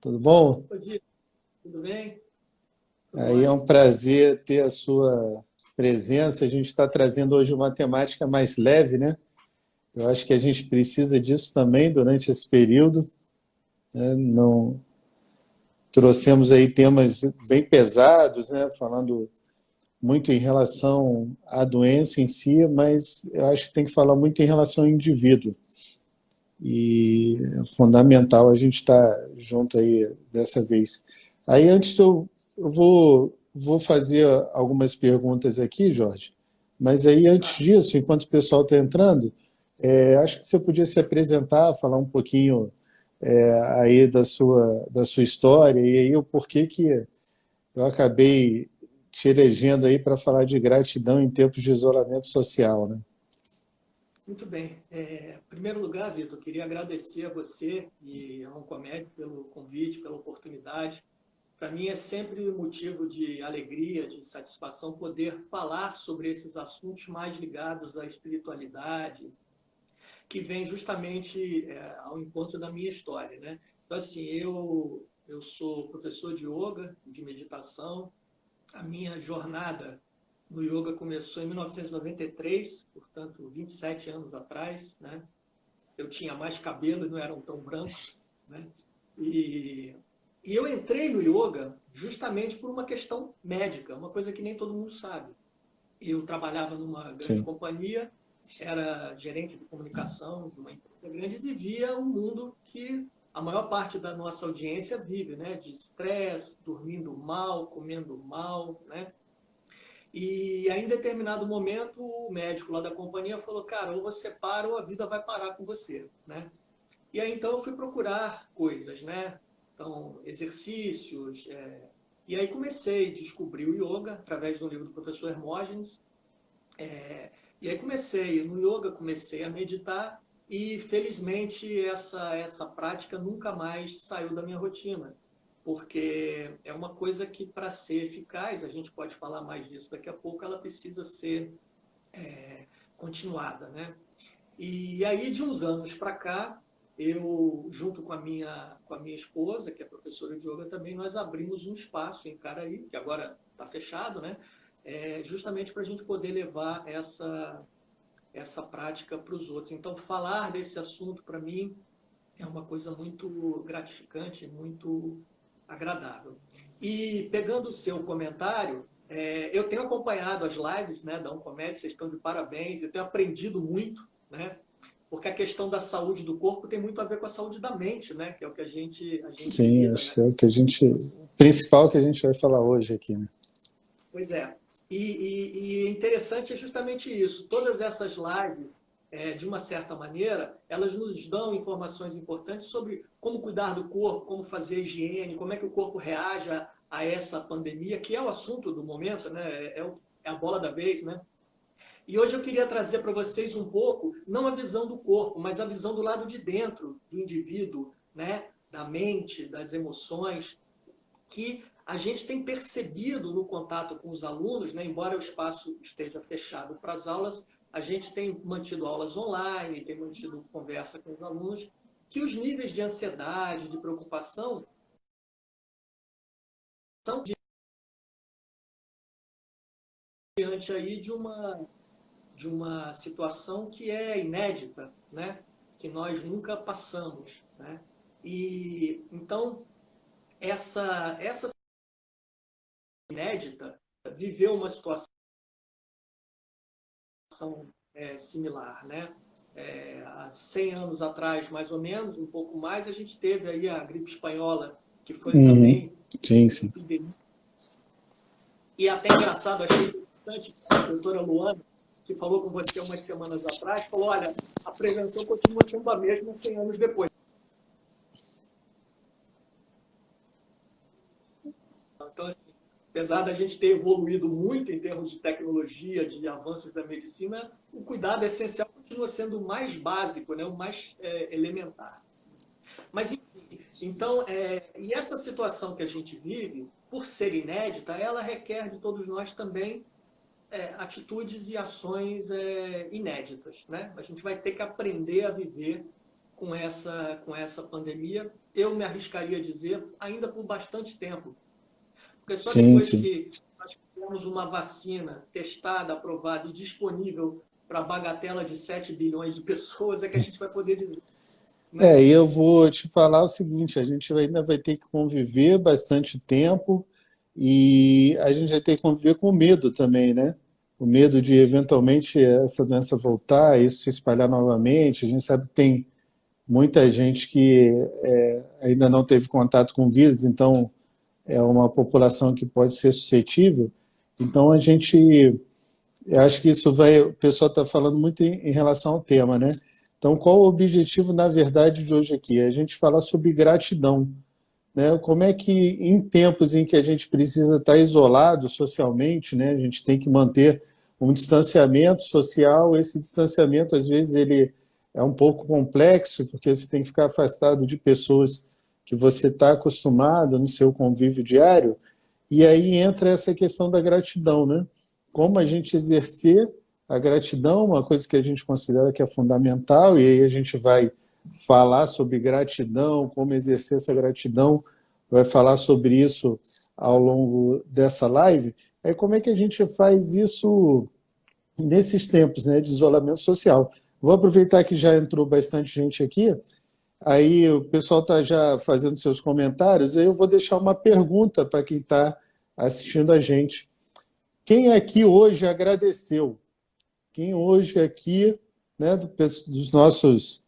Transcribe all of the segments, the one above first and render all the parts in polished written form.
Tudo bom? Oi, Gui, tudo bem? Tudo Aí é um ótimo. prazer ter a sua presença. A gente está trazendo hoje uma temática mais leve, né? Eu acho que a gente precisa disso também durante esse período, né? Não trouxemos aí temas bem pesados, né? Falando muito em relação à doença em si, mas eu acho que tem que falar muito em relação ao indivíduo. E é fundamental a gente estar junto aí dessa vez. Aí antes eu vou fazer algumas perguntas aqui, Jorge, mas aí antes Tá. disso, enquanto o pessoal está entrando, acho que você podia se apresentar, falar um pouquinho aí da sua história e aí o porquê que eu acabei te elegendo aí para falar de gratidão em tempos de isolamento social, né? Muito bem. Em primeiro lugar, Vitor, eu queria agradecer a você e ao Oncomed pelo convite, pela oportunidade. Para mim é sempre motivo de alegria, de satisfação poder falar sobre esses assuntos mais ligados à espiritualidade, que vem justamente ao encontro da minha história, né? Então, assim, eu sou professor de yoga, de meditação. A minha jornada no yoga começou em 1993, portanto, 27 anos atrás, né? Eu tinha mais cabelo e não eram tão brancos, né? E, e eu entrei no yoga justamente por uma questão médica, uma coisa que nem todo mundo sabe. Eu trabalhava numa grande Sim. companhia, era gerente de comunicação de uma empresa grande e vivia um mundo que a maior parte da nossa audiência vive, né? De estresse, dormindo mal, comendo mal, né? E aí, em determinado momento, o médico lá da companhia falou, cara, ou você para ou a vida vai parar com você, né? E aí, então, eu fui procurar coisas, né? Então, exercícios. E aí comecei a descobrir o yoga através de um livro do professor Hermógenes. E aí no yoga, comecei a meditar e, felizmente, essa prática nunca mais saiu da minha rotina, porque é uma coisa que, para ser eficaz, a gente pode falar mais disso daqui a pouco, ela precisa ser continuada, né? E aí, de uns anos para cá, eu, junto com a minha esposa, que é professora de yoga também, nós abrimos um espaço em Caraí, que agora está fechado, né? Justamente para a gente poder levar essa prática para os outros. Então, falar desse assunto, para mim, é uma coisa muito gratificante, muito agradável. E pegando o seu comentário, eu tenho acompanhado as lives, né, da Oncomed, vocês estão de parabéns, eu tenho aprendido muito, né, porque a questão da saúde do corpo tem muito a ver com a saúde da mente, né, que é o que a gente Sim, lida, acho né? que é o que a gente, o principal que a gente vai falar hoje aqui, né? Pois é. E interessante é justamente isso. Todas essas lives, de uma certa maneira, elas nos dão informações importantes sobre como cuidar do corpo, como fazer higiene, como é que o corpo reage a essa pandemia, que é o assunto do momento, né? É a bola da vez, né? E hoje eu queria trazer para vocês um pouco, não a visão do corpo, mas a visão do lado de dentro do indivíduo, né? Da mente, das emoções, que a gente tem percebido no contato com os alunos, né, embora o espaço esteja fechado para as aulas, a gente tem mantido aulas online, tem mantido conversa com os alunos, que os níveis de ansiedade, de preocupação, são diante aí de uma situação que é inédita, né, que nós nunca passamos, né? E então essa inédita viveu uma situação similar, né? Há 100 anos atrás, mais ou menos, um pouco mais, a gente teve aí a gripe espanhola, que foi Uhum. também Sim, uma sim. epidemia. E até engraçado, achei interessante, a doutora Luana, que falou com você umas semanas atrás, falou, olha, a prevenção continua sendo a mesma 100 anos depois. Então, assim, apesar da gente ter evoluído muito em termos de tecnologia, de avanços da medicina, o cuidado essencial continua sendo o mais básico, né? O mais elementar. Mas, enfim, então, e essa situação que a gente vive, por ser inédita, ela requer de todos nós também atitudes e ações inéditas, né? A gente vai ter que aprender a viver com essa pandemia eu me arriscaria a dizer, ainda por bastante tempo. Porque só Sim, depois sim. que nós tivermos uma vacina testada, aprovada e disponível para a bagatela de 7 bilhões de pessoas é que a gente vai poder dizer, né? E eu vou te falar o seguinte, a gente ainda vai ter que conviver bastante tempo e a gente vai ter que conviver com medo também, né? O medo de eventualmente essa doença voltar, isso se espalhar novamente. A gente sabe que tem muita gente que ainda não teve contato com o vírus, então é uma população que pode ser suscetível. Então eu acho que isso vai, o pessoal está falando muito em relação ao tema, né? Então, qual o objetivo, na verdade, de hoje aqui? É a gente falar sobre gratidão, né? Como é que, em tempos em que a gente precisa estar isolado socialmente, né? A gente tem que manter um distanciamento social. Esse distanciamento, às vezes, ele é um pouco complexo, porque você tem que ficar afastado de pessoas que você está acostumado no seu convívio diário, e aí entra essa questão da gratidão, né? Como a gente exercer a gratidão, uma coisa que a gente considera que é fundamental, e aí a gente vai falar sobre gratidão, como exercer essa gratidão, vai falar sobre isso ao longo dessa live. É como é que a gente faz isso nesses tempos, né, de isolamento social. Vou aproveitar que já entrou bastante gente aqui, aí o pessoal está já fazendo seus comentários, aí eu vou deixar uma pergunta para quem está assistindo a gente. Quem aqui hoje agradeceu? Quem hoje aqui, né, dos nossos,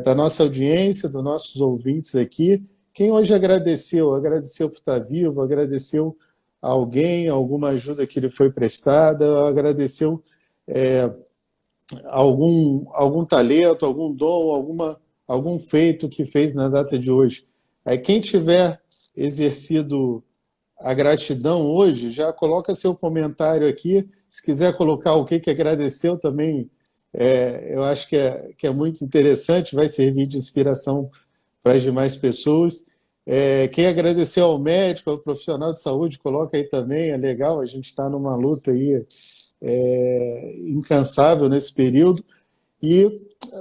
da nossa audiência, dos nossos ouvintes aqui, quem hoje agradeceu? Agradeceu por estar vivo, agradeceu a alguém, alguma ajuda que lhe foi prestada, agradeceu algum talento, algum dom, algum feito que fez na data de hoje. Aí quem tiver exercido a gratidão hoje, já coloca seu comentário aqui. Se quiser colocar o que agradeceu também, eu acho que é muito interessante, vai servir de inspiração para as demais pessoas. Quem agradeceu ao médico, ao profissional de saúde, coloca aí também, é legal, a gente está numa luta aí incansável nesse período. E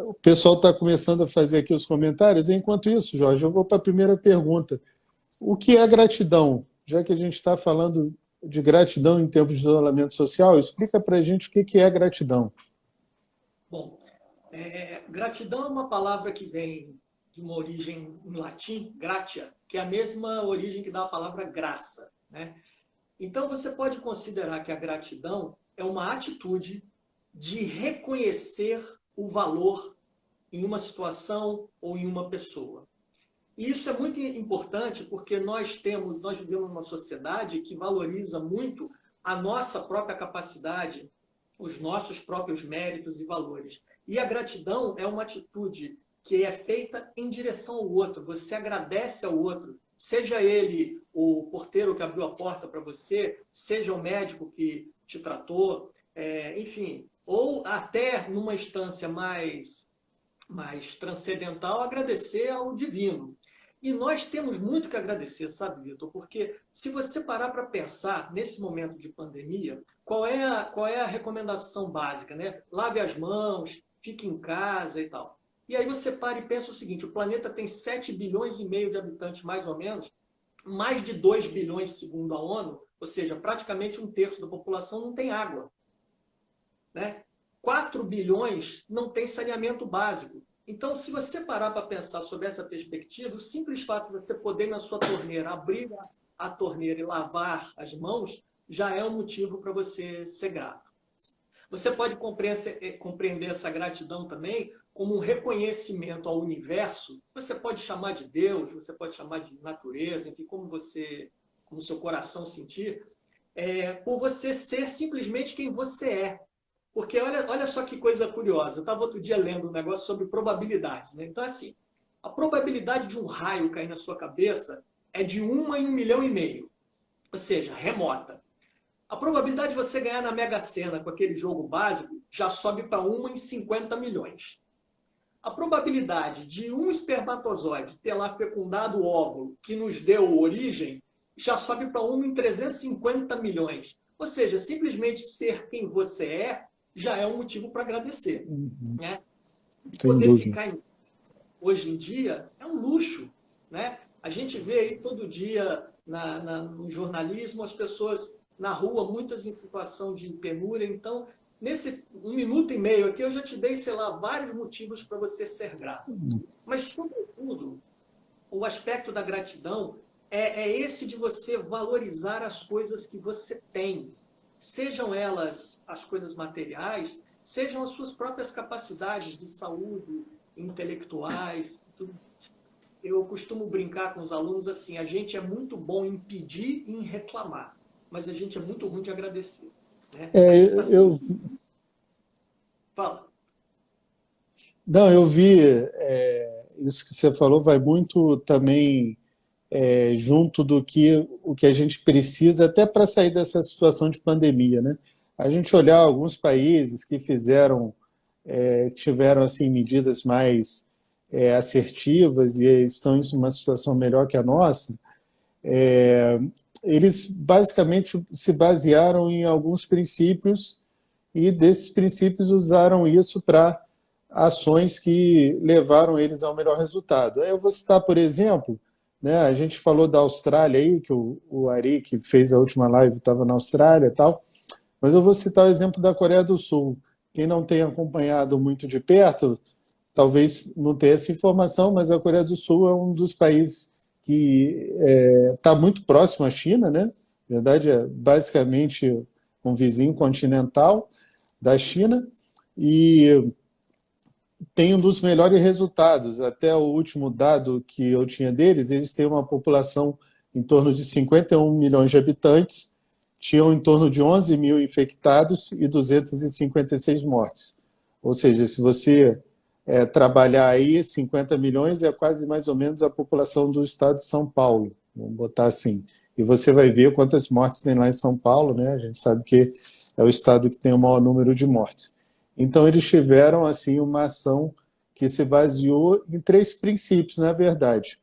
o pessoal está começando a fazer aqui os comentários. Enquanto isso, Jorge, eu vou para a primeira pergunta. O que é gratidão? Já que a gente está falando de gratidão em tempos de isolamento social, explica para a gente o que é gratidão. Bom, gratidão é uma palavra que vem de uma origem em latim, gratia, que é a mesma origem que dá a palavra graça, né? Então, você pode considerar que a gratidão é uma atitude de reconhecer o valor em uma situação ou em uma pessoa. E isso é muito importante porque nós vivemos numa sociedade que valoriza muito a nossa própria capacidade, os nossos próprios méritos e valores. E a gratidão é uma atitude que é feita em direção ao outro. Você agradece ao outro, seja ele o porteiro que abriu a porta para você, seja o médico que te tratou, enfim, ou até numa instância mais transcendental, agradecer ao divino. E nós temos muito que agradecer, sabe, Vitor? Porque se você parar para pensar, nesse momento de pandemia, qual é a recomendação básica, né? Lave as mãos, fique em casa e tal. E aí você para e pensa o seguinte, o planeta tem 7 bilhões e meio de habitantes, mais ou menos, mais de 2 bilhões, segundo a ONU, ou seja, praticamente um terço da população não tem água, né? 4 bilhões não tem saneamento básico. Então, se você parar para pensar sobre essa perspectiva, o simples fato de você poder, na sua torneira, abrir a torneira e lavar as mãos, já é um motivo para você ser grato. Você pode compreender essa gratidão também como um reconhecimento ao universo. Você pode chamar de Deus, você pode chamar de natureza, enfim, como o seu coração sentir, por você ser simplesmente quem você é. Porque olha só que coisa curiosa. Eu estava outro dia lendo um negócio sobre probabilidades, né? Então, assim, a probabilidade de um raio cair na sua cabeça é de 1 em 1,5 milhão. Ou seja, remota. A probabilidade de você ganhar na Mega Sena com aquele jogo básico já sobe para 1 em 50 milhões. A probabilidade de um espermatozoide ter lá fecundado o óvulo que nos deu origem já sobe para 1 em 350 milhões. Ou seja, simplesmente ser quem você é já é um motivo para agradecer. Né? Sem Poder dúvida. ficar hoje em dia é um luxo. né? A gente vê aí todo dia no jornalismo as pessoas na rua, muitas em situação de penúria. Então, nesse 1 minuto e meio aqui, eu já te dei, sei lá, vários motivos para você ser grato. Mas, sobretudo, o aspecto da gratidão é esse de você valorizar as coisas que você tem, sejam elas as coisas materiais, sejam as suas próprias capacidades de saúde, intelectuais, tudo. Eu costumo brincar com os alunos assim, a gente é muito bom em pedir e em reclamar, mas a gente é muito ruim de agradecer. Né? Fala. Não, eu vi, isso que você falou vai muito também junto do que o que a gente precisa até para sair dessa situação de pandemia, né? A gente olhar alguns países que tiveram assim medidas mais assertivas e estão em uma situação melhor que a nossa, eles basicamente se basearam em alguns princípios e desses princípios usaram isso para ações que levaram eles ao melhor resultado. Eu vou citar, por exemplo, né, a gente falou da Austrália aí, que o Ari, que fez a última live, estava na Austrália e tal, mas eu vou citar o exemplo da Coreia do Sul. Quem não tem acompanhado muito de perto, talvez não tenha essa informação, mas a Coreia do Sul é um dos países que está muito próximo à China, né? Na verdade, é basicamente um vizinho continental da China, e tem um dos melhores resultados. Até o último dado que eu tinha deles, eles têm uma população em torno de 51 milhões de habitantes, tinham em torno de 11 mil infectados e 256 mortes. Ou seja, se você trabalhar aí 50 milhões, é quase mais ou menos a população do estado de São Paulo, vamos botar assim. E você vai ver quantas mortes tem lá em São Paulo, né? A gente sabe que é o estado que tem o maior número de mortes. Então, eles tiveram assim uma ação que se baseou em 3 princípios, na verdade.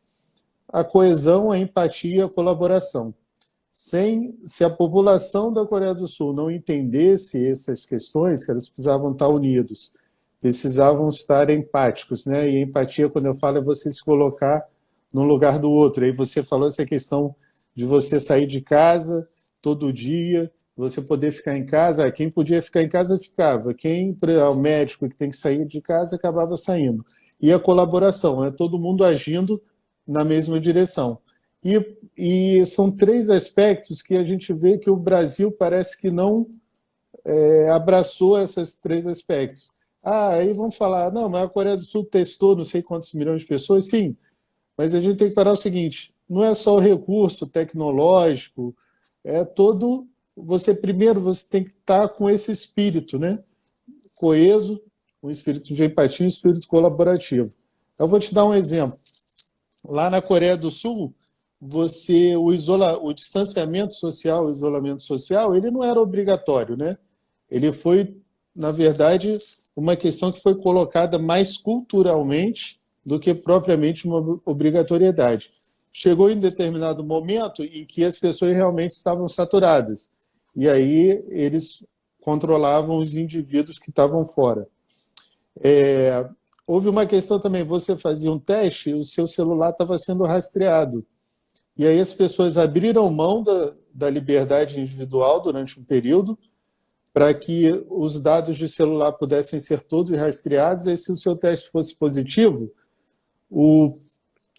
A coesão, a empatia e a colaboração. Se a população da Coreia do Sul não entendesse essas questões, que eles precisavam estar unidos, precisavam estar empáticos, né? E empatia, quando eu falo, é você se colocar no lugar do outro. Aí você falou essa questão de você sair de casa todo dia, você poder ficar em casa. Quem podia ficar em casa, ficava. Quem, o médico que tem que sair de casa, acabava saindo. E a colaboração, é todo mundo agindo na mesma direção. E são 3 aspectos que a gente vê que o Brasil parece que não abraçou esses 3 aspectos. Aí vão falar, não, mas a Coreia do Sul testou não sei quantos milhões de pessoas. Sim, mas a gente tem que parar o seguinte, não é só o recurso tecnológico, é todo... Primeiro, você tem que estar com esse espírito, né? Coeso, um espírito de empatia, um espírito colaborativo. Eu vou te dar um exemplo. Lá na Coreia do Sul, o distanciamento social, o isolamento social, ele não era obrigatório, né? Ele foi, na verdade, uma questão que foi colocada mais culturalmente do que propriamente uma obrigatoriedade. Chegou em determinado momento em que as pessoas realmente estavam saturadas. E aí eles controlavam os indivíduos que estavam fora. Houve uma questão também, você fazia um teste, o seu celular estava sendo rastreado. E aí as pessoas abriram mão da liberdade individual durante um período para que os dados de celular pudessem ser todos rastreados, e se o seu teste fosse positivo, o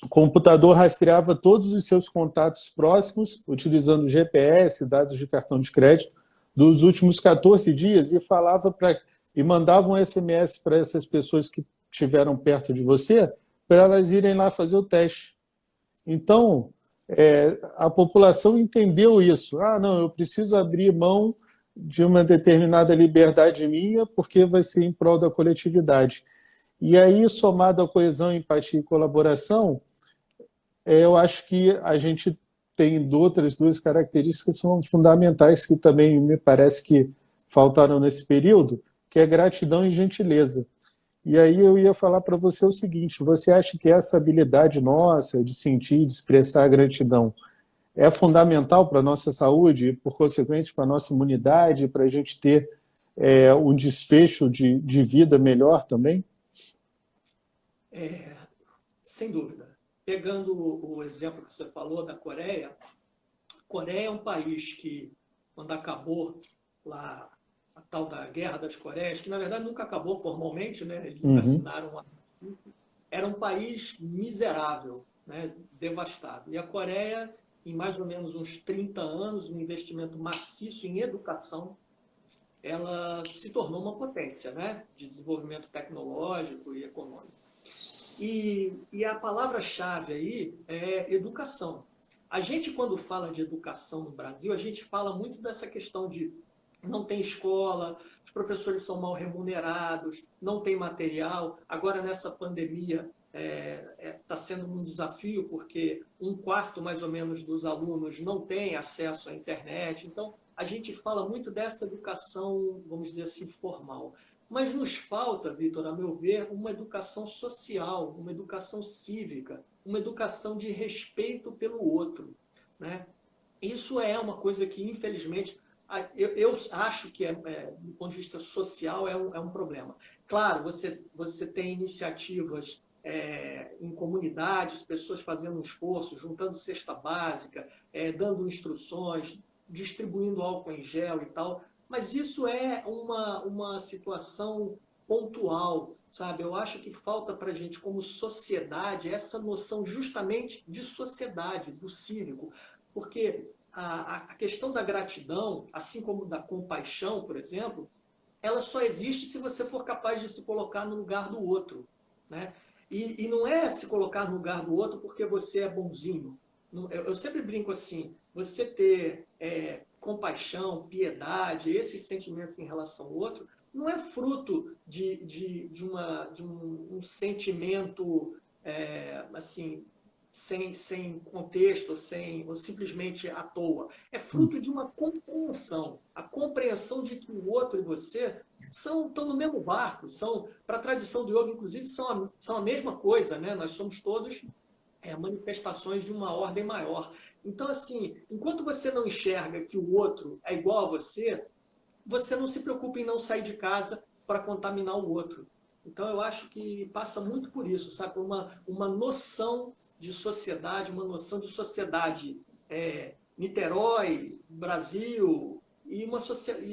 computador rastreava todos os seus contatos próximos, utilizando GPS, dados de cartão de crédito, dos últimos 14 dias, e mandava um SMS para essas pessoas que estiveram perto de você, para elas irem lá fazer o teste. Então, a população entendeu isso. Não, eu preciso abrir mão de uma determinada liberdade minha, porque vai ser em prol da coletividade. E aí, somado à coesão, empatia e colaboração, eu acho que a gente tem outras 2 características que são fundamentais, que também me parece que faltaram nesse período, que é gratidão e gentileza. E aí eu ia falar para você o seguinte, você acha que essa habilidade nossa de sentir, de expressar gratidão, é fundamental para a nossa saúde e, por consequente, para a nossa imunidade, para a gente ter um desfecho de vida melhor também? Sem dúvida. pegando o exemplo que você falou da Coreia, a Coreia é um país que, quando acabou lá a tal da Guerra das Coreias, que na verdade nunca acabou formalmente, né? Eles nunca Uhum. assinaram era um país miserável, né? Devastado. E a Coreia, em mais ou menos uns 30 anos, um investimento maciço em educação, ela se tornou uma potência, né? De desenvolvimento tecnológico e econômico. E a palavra-chave aí é educação. A gente, quando fala de educação no Brasil, a gente fala muito dessa questão de não tem escola, os professores são mal remunerados, não tem material. Agora, nessa pandemia, está sendo um desafio, porque um quarto, mais ou menos, dos alunos não tem acesso à internet. Então, a gente fala muito dessa educação, vamos dizer assim, formal. Mas nos falta, Vitor, a meu ver, uma educação social, uma educação cívica, uma educação de respeito pelo outro, né? Isso é uma coisa que, infelizmente, eu acho que, do ponto de vista social, é um problema. Claro, você tem iniciativas em comunidades, pessoas fazendo um esforço, juntando cesta básica, dando instruções, distribuindo álcool em gel e tal, mas isso é uma situação pontual, sabe? Eu acho que falta para a gente, como sociedade, essa noção justamente de sociedade, do cívico, porque a questão da gratidão, assim como da compaixão, por exemplo, ela só existe se você for capaz de se colocar no lugar do outro, né? E não é se colocar no lugar do outro porque você é bonzinho. Eu sempre brinco assim, você ter compaixão, piedade, esses sentimentos em relação ao outro, não é fruto de um sentimento assim, sem contexto, ou simplesmente à toa. É fruto de uma compreensão. A compreensão de que o outro e você estão no mesmo barco. Para a tradição do yoga, inclusive, são a mesma coisa, né? Nós somos todos manifestações de uma ordem maior. Então, assim, enquanto você não enxerga que o outro é igual a você não se preocupa em não sair de casa para contaminar o outro. Então, eu acho que passa muito por isso, sabe? Por uma noção de sociedade, uma noção de sociedade Niterói, Brasil, e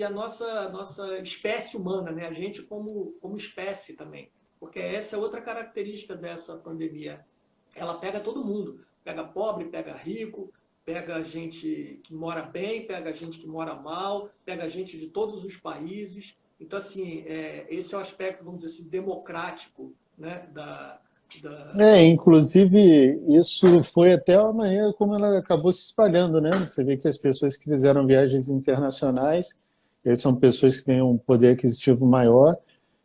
a nossa espécie humana, né? A gente como espécie também. Porque essa é outra característica dessa pandemia. Ela pega todo mundo. Pega pobre, pega rico, pega gente que mora bem, pega gente que mora mal, pega gente de todos os países. Então, assim, esse é o aspecto, vamos dizer assim, democrático, né, Inclusive, isso foi até a maneira como ela acabou se espalhando, né? Você vê que as pessoas que fizeram viagens internacionais, eles são pessoas que têm um poder aquisitivo maior,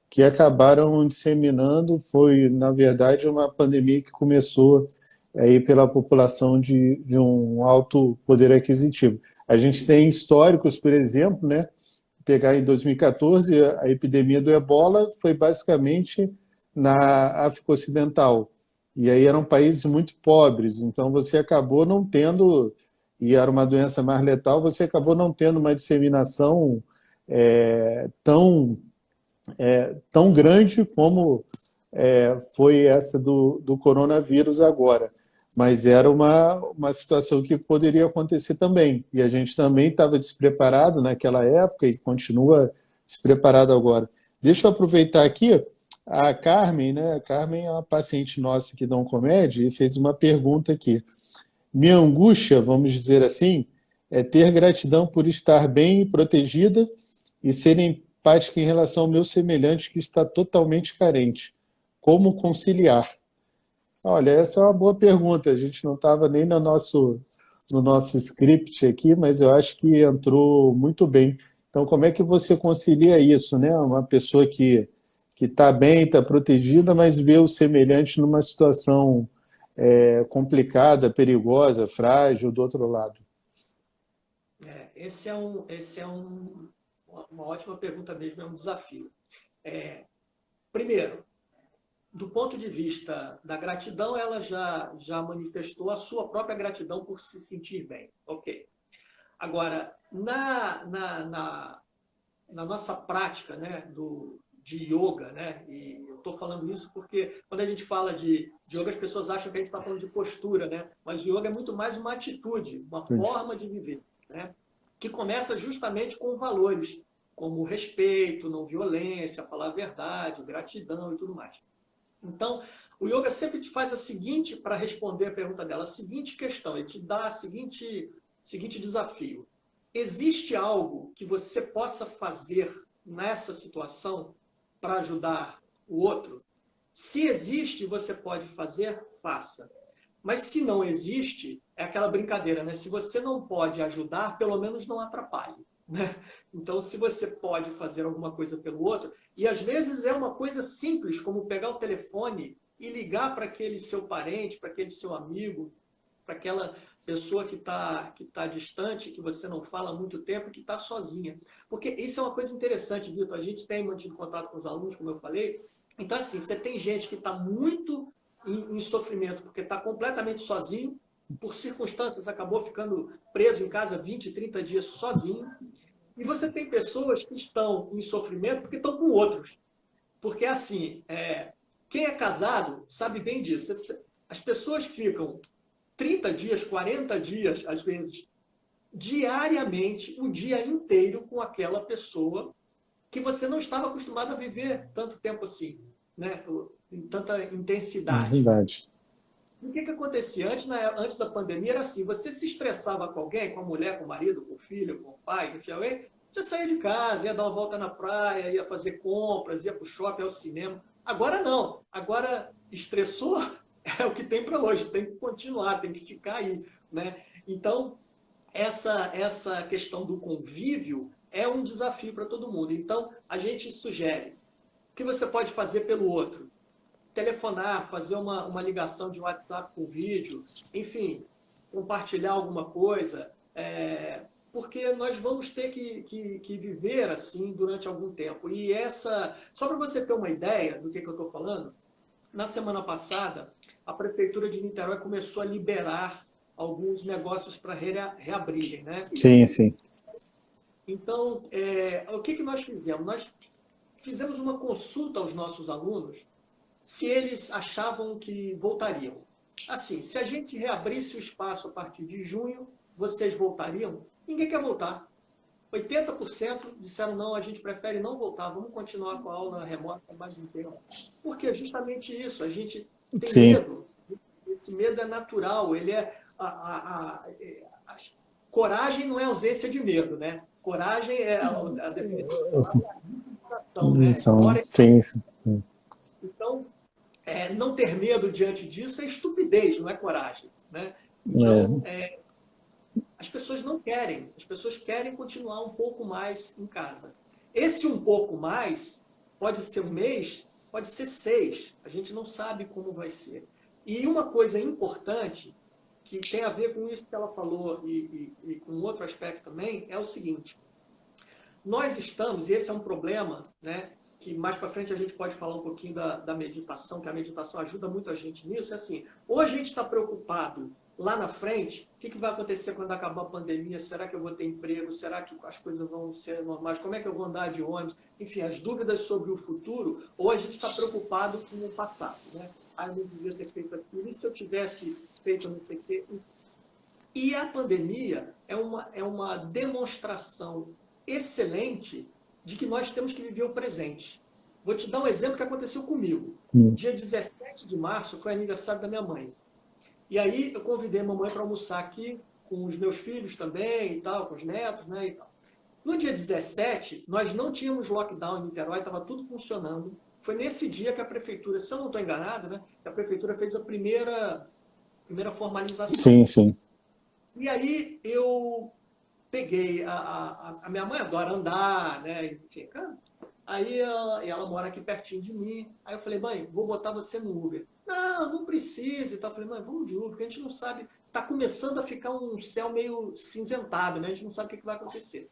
que acabaram disseminando. Foi, na verdade, uma pandemia que começou aí pela população de um alto poder aquisitivo. A gente tem históricos, por exemplo, né? Pegar em 2014, a epidemia do Ebola foi basicamente na África Ocidental. E aí eram países muito pobres, então você acabou não tendo, e era uma doença mais letal, você acabou não tendo uma disseminação tão grande como foi essa do coronavírus agora. Mas era uma situação que poderia acontecer também. E a gente também estava despreparado naquela época e continua despreparado agora. Deixa eu aproveitar aqui, a Carmen, né? A Carmen é uma paciente nossa aqui da Oncomed e fez uma pergunta aqui. Minha angústia, vamos dizer assim, é ter gratidão por estar bem e protegida e ser empática em relação ao meu semelhante que está totalmente carente. Como conciliar? Olha, essa é uma boa pergunta. A gente não estava nem no nosso script aqui, mas eu acho que entrou muito bem. Então, como é que você concilia isso, né? Uma pessoa que está bem, está protegida, mas vê o semelhante numa situação complicada, perigosa, frágil do outro lado. Uma ótima pergunta mesmo, é um desafio. Primeiro, do ponto de vista da gratidão, ela já manifestou a sua própria gratidão por se sentir bem. Ok. Agora, na nossa prática, né, de yoga, né? E eu estou falando isso porque quando a gente fala de yoga, as pessoas acham que a gente está falando de postura, né? Mas o yoga é muito mais uma atitude, uma forma de viver, né? Que começa justamente com valores, como respeito, não violência, falar a verdade, gratidão e tudo mais. Então, o yoga sempre te faz a seguinte, para responder a pergunta dela, a seguinte questão, ele te dá o seguinte desafio. Existe algo que você possa fazer nessa situação para ajudar o outro? Se existe, você pode fazer, faça. Mas se não existe, é aquela brincadeira, né? Se você não pode ajudar, pelo menos não atrapalhe, né? Então, se você pode fazer alguma coisa pelo outro, e às vezes é uma coisa simples, como pegar o telefone e ligar para aquele seu parente, para aquele seu amigo, para aquela pessoa que tá distante, que você não fala há muito tempo, que está sozinha. Porque isso é uma coisa interessante, Vitor. A gente tem mantido contato com os alunos, como eu falei. Então, assim, você tem gente que está muito em sofrimento, porque está completamente sozinho, por circunstâncias, acabou ficando preso em casa 20, 30 dias sozinho. E você tem pessoas que estão em sofrimento porque estão com outros. Porque, assim, quem é casado sabe bem disso. As pessoas ficam 30 dias, 40 dias, às vezes, diariamente, o dia inteiro com aquela pessoa que você não estava acostumado a viver tanto tempo assim, né? Em tanta intensidade. Verdade. O que acontecia? Antes da pandemia era assim, você se estressava com alguém, com a mulher, com o marido, com o filho, com o pai, com alguém, você saía de casa, ia dar uma volta na praia, ia fazer compras, ia para o shopping, ao cinema. Agora não. Agora estressou, é o que tem para hoje, tem que continuar, tem que ficar aí, né? Então, essa questão do convívio é um desafio para todo mundo. Então, a gente sugere o que você pode fazer pelo outro. Telefonar, fazer uma ligação de WhatsApp com vídeo, enfim, compartilhar alguma coisa, porque nós vamos ter que viver assim durante algum tempo. E só para você ter uma ideia do que eu estou falando, na semana passada, a Prefeitura de Niterói começou a liberar alguns negócios para reabrirem, né? Sim, sim. Então, o que nós fizemos? Nós fizemos uma consulta aos nossos alunos se eles achavam que voltariam. Assim, se a gente reabrisse o espaço a partir de junho, vocês voltariam? Ninguém quer voltar. 80% disseram não, a gente prefere não voltar, vamos continuar com a aula remota mais um tempo. Porque é justamente isso, a gente tem medo. Esse medo é natural, ele coragem não é ausência de medo, né? Coragem é a definição né? Sim, sim. Então, não ter medo diante disso é estupidez, não é coragem, né? Então, as pessoas não querem, as pessoas querem continuar um pouco mais em casa. Esse um pouco mais pode ser 1 mês, pode ser 6, a gente não sabe como vai ser. E uma coisa importante, que tem a ver com isso que ela falou e com outro aspecto também, é o seguinte: nós estamos, e esse é um problema, né, que mais para frente a gente pode falar um pouquinho da meditação, que a meditação ajuda muito a gente nisso, é assim, ou a gente está preocupado lá na frente, o que vai acontecer quando acabar a pandemia? Será que eu vou ter emprego? Será que as coisas vão ser normais? Como é que eu vou andar de ônibus? Enfim, as dúvidas sobre o futuro, ou a gente está preocupado com o passado, né? Ah, eu não devia ter feito aquilo, e se eu tivesse feito não sei o quê? E a pandemia é uma demonstração excelente de que nós temos que viver o presente. Vou te dar um exemplo que aconteceu comigo. Dia 17 de março foi aniversário da minha mãe. E aí eu convidei a mamãe para almoçar aqui com os meus filhos também e tal, com os netos, né, e tal. No dia 17, nós não tínhamos lockdown em Niterói, estava tudo funcionando. Foi nesse dia que a prefeitura, se eu não estou enganado, né, que a prefeitura fez a primeira formalização. Sim, sim. E aí eu peguei, a minha mãe adora andar, né, enfim, aí ela mora aqui pertinho de mim. Aí eu falei, mãe, vou botar você no Uber. Não precisa. Então eu falei, mãe, vamos de Uber, porque a gente não sabe, está começando a ficar um céu meio cinzentado, né? A gente não sabe o que vai acontecer.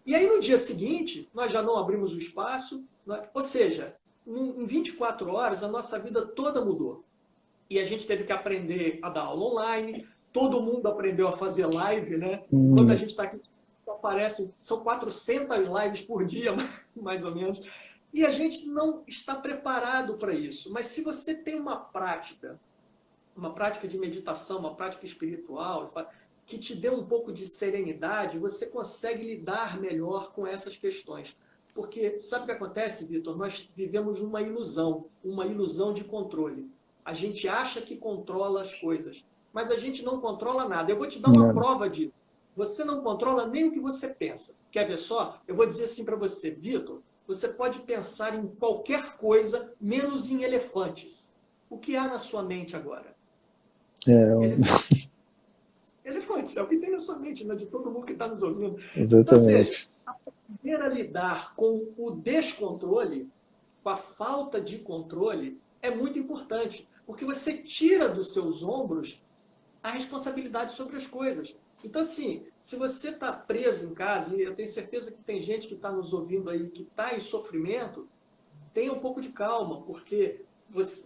E aí no dia seguinte, nós já não abrimos o espaço, ou seja, em 24 horas a nossa vida toda mudou. E a gente teve que aprender a dar aula online, todo mundo aprendeu a fazer live, né? Quando a gente está aqui, aparecem, são 400 lives por dia, mais ou menos. E a gente não está preparado para isso. Mas se você tem uma prática de meditação, uma prática espiritual, que te dê um pouco de serenidade, você consegue lidar melhor com essas questões. Porque sabe o que acontece, Vitor? Nós vivemos uma ilusão de controle. A gente acha que controla as coisas, mas a gente não controla nada. Eu vou te dar uma Nada. prova disso. Você não controla nem o que você pensa. Quer ver só? Eu vou dizer assim para você, Vitor, você pode pensar em qualquer coisa, menos em elefantes. O que há na sua mente agora? Elefantes. Elefantes, é o que tem na sua mente, né? De todo mundo que está nos ouvindo. Então, ou seja, Exatamente. aprender a lidar com o descontrole, com a falta de controle, é muito importante, porque você tira dos seus ombros a responsabilidade sobre as coisas. Então, assim, se você está preso em casa, e eu tenho certeza que tem gente que está nos ouvindo aí, que está em sofrimento, tenha um pouco de calma, porque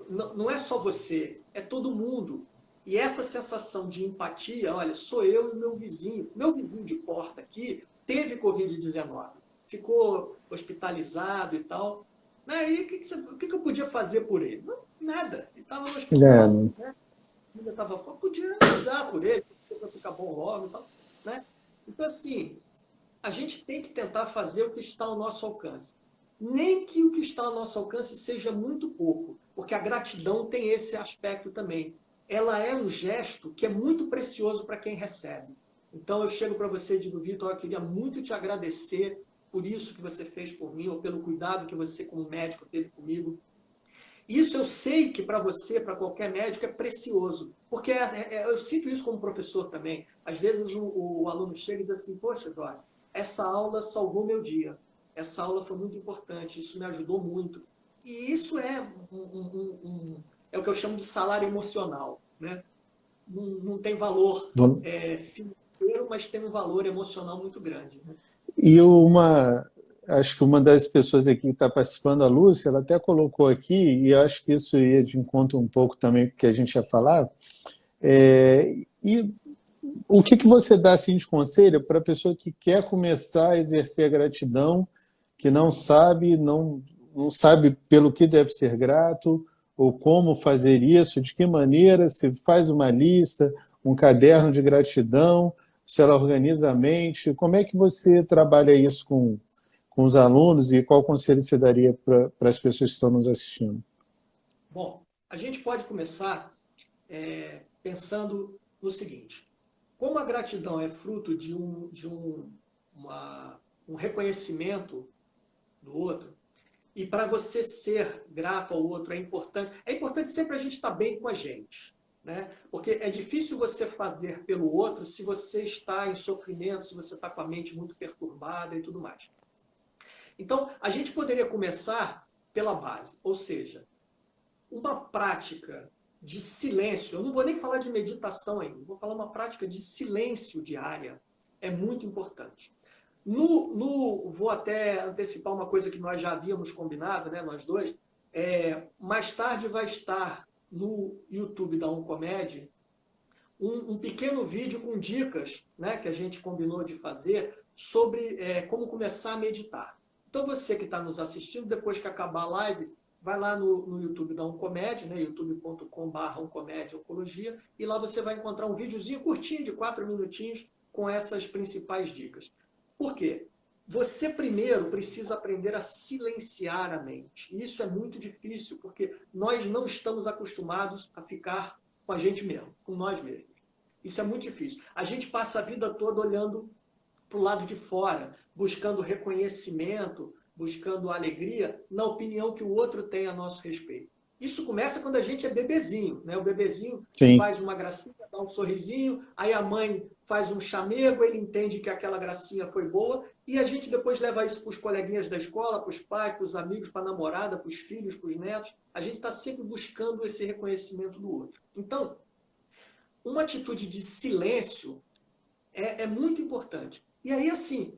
não é só você, é todo mundo. E essa sensação de empatia, olha, sou eu e meu vizinho. Meu vizinho de porta aqui teve Covid-19, ficou hospitalizado e tal. Aí, o que eu podia fazer por ele? Não, nada. Ele estava no hospital, É, né? Ainda estava fora, podia rezar por ele, para ficar bom logo e tal. Né? Então, assim, a gente tem que tentar fazer o que está ao nosso alcance. Nem que o que está ao nosso alcance seja muito pouco, porque a gratidão tem esse aspecto também. Ela é um gesto que é muito precioso para quem recebe. Então eu chego para você e digo, Vitor, eu queria muito te agradecer por isso que você fez por mim, ou pelo cuidado que você, como médico, teve comigo. Isso eu sei que para você, para qualquer médico, é precioso. Porque eu sinto isso como professor também. Às vezes o aluno chega e diz assim, poxa, Eduardo, essa aula salvou meu dia. Essa aula foi muito importante, isso me ajudou muito. E isso é o que eu chamo de salário emocional. Né? Não tem valor financeiro, mas tem um valor emocional muito grande. Né? e acho que uma das pessoas aqui que está participando, a Lúcia, ela até colocou aqui, e acho que isso ia de encontro um pouco também com o que a gente ia falar, e o que você dá assim, de conselho para a pessoa que quer começar a exercer a gratidão, que não sabe pelo que deve ser grato, ou como fazer isso, de que maneira, se faz uma lista, um caderno de gratidão, se ela organiza a mente, como é que você trabalha isso com os alunos e qual conselho você daria para as pessoas que estão nos assistindo? Bom, a gente pode começar pensando no seguinte: como a gratidão é fruto um reconhecimento do outro, e para você ser grato ao outro é importante sempre a gente estar bem com a gente. Né? Porque é difícil você fazer pelo outro se você está em sofrimento, se você está com a mente muito perturbada e tudo mais. Então, a gente poderia começar pela base, ou seja, uma prática de silêncio. Eu não vou nem falar de meditação ainda, vou falar uma prática de silêncio diária. É muito importante. Vou até antecipar uma coisa que nós já havíamos combinado, né, nós dois. Mais tarde vai estar no YouTube da Uncomed um pequeno vídeo com dicas, né, que a gente combinou de fazer sobre como começar a meditar. Então você que está nos assistindo, depois que acabar a live, vai lá no YouTube da Uncomed, né, youtube.com/Uncomed-Oncologia, e lá você vai encontrar um videozinho curtinho de 4 minutinhos com essas principais dicas. Por quê? Você primeiro precisa aprender a silenciar a mente. E isso é muito difícil, porque nós não estamos acostumados a ficar com a gente mesmo, com nós mesmos. Isso é muito difícil. A gente passa a vida toda olhando para o lado de fora, buscando reconhecimento, buscando alegria na opinião que o outro tem a nosso respeito. Isso começa quando a gente é bebezinho, né? O bebezinho Sim. faz uma gracinha, dá um sorrisinho, aí a mãe faz um chamego, ele entende que aquela gracinha foi boa, e a gente depois leva isso para os coleguinhas da escola, para os pais, para os amigos, para a namorada, para os filhos, para os netos. A gente está sempre buscando esse reconhecimento do outro. Então, uma atitude de silêncio é muito importante. E aí, assim,